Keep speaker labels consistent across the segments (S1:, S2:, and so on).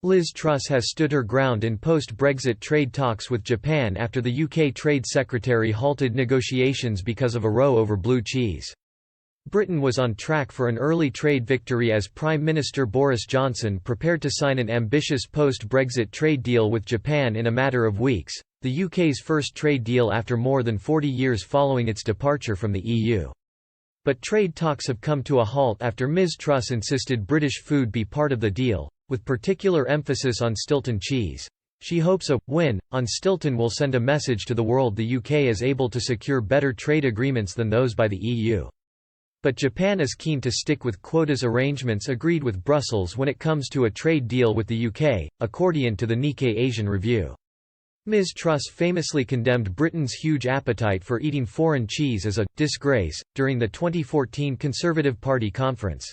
S1: Liz Truss has stood her ground in post-Brexit trade talks with Japan after the UK Trade Secretary halted negotiations because of a row over blue cheese. Britain was on track for an early trade victory as Prime Minister Boris Johnson prepared to sign an ambitious post-Brexit trade deal with Japan in a matter of weeks, the UK's first trade deal after more than 40 years following its departure from the EU. But trade talks have come to a halt after Ms Truss insisted British food be part of the deal, with particular emphasis on Stilton cheese. She hopes a win on Stilton will send a message to the world the UK is able to secure better trade agreements than those by the EU. But Japan is keen to stick with quotas arrangements agreed with Brussels when it comes to a trade deal with the UK, according to the Nikkei Asian Review. Ms Truss famously condemned Britain's huge appetite for eating foreign cheese as a disgrace during the 2014 Conservative Party conference.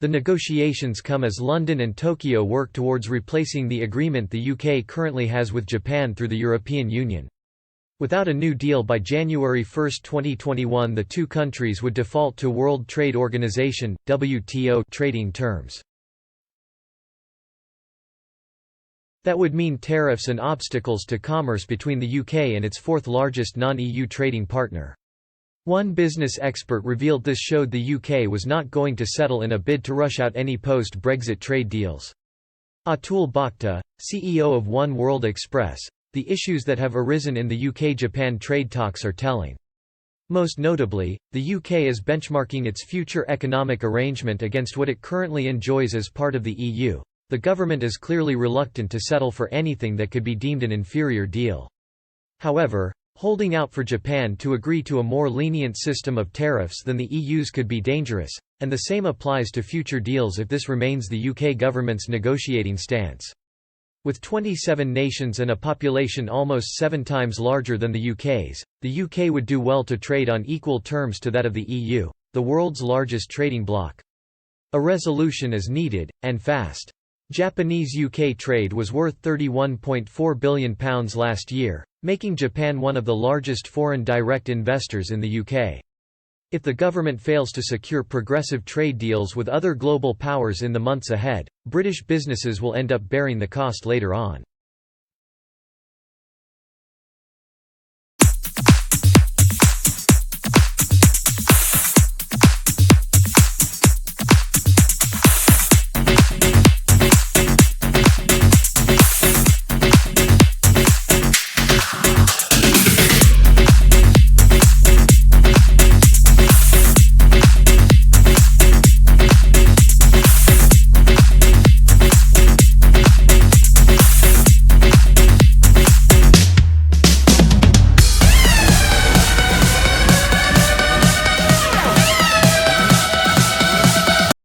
S1: The negotiations come as London and Tokyo work towards replacing the agreement the UK currently has with Japan through the European Union. Without a new deal by January 1, 2021, the two countries would default to World Trade Organization (WTO) trading terms. That would mean tariffs and obstacles to commerce between the UK and its fourth-largest non-EU trading partner. One business expert revealed this showed the UK was not going to settle in a bid to rush out any post-Brexit trade deals. Atul Bhakta, CEO of One World Express, the issues that have arisen in the UK-Japan trade talks are telling. Most notably, the UK is benchmarking its future economic arrangement against what it currently enjoys as part of the EU. The government is clearly reluctant to settle for anything that could be deemed an inferior deal. However, holding out for Japan to agree to a more lenient system of tariffs than the EU's could be dangerous, and the same applies to future deals if this remains the UK government's negotiating stance. With 27 nations and a population almost 7 times larger than the UK's, the UK would do well to trade on equal terms to that of the EU, the world's largest trading bloc. A resolution is needed, and fast. Japanese-UK trade was worth £31.4 billion last year, making Japan one of the largest foreign direct investors in the UK. If the government fails to secure progressive trade deals with other global powers in the months ahead, British businesses will end up bearing the cost later on.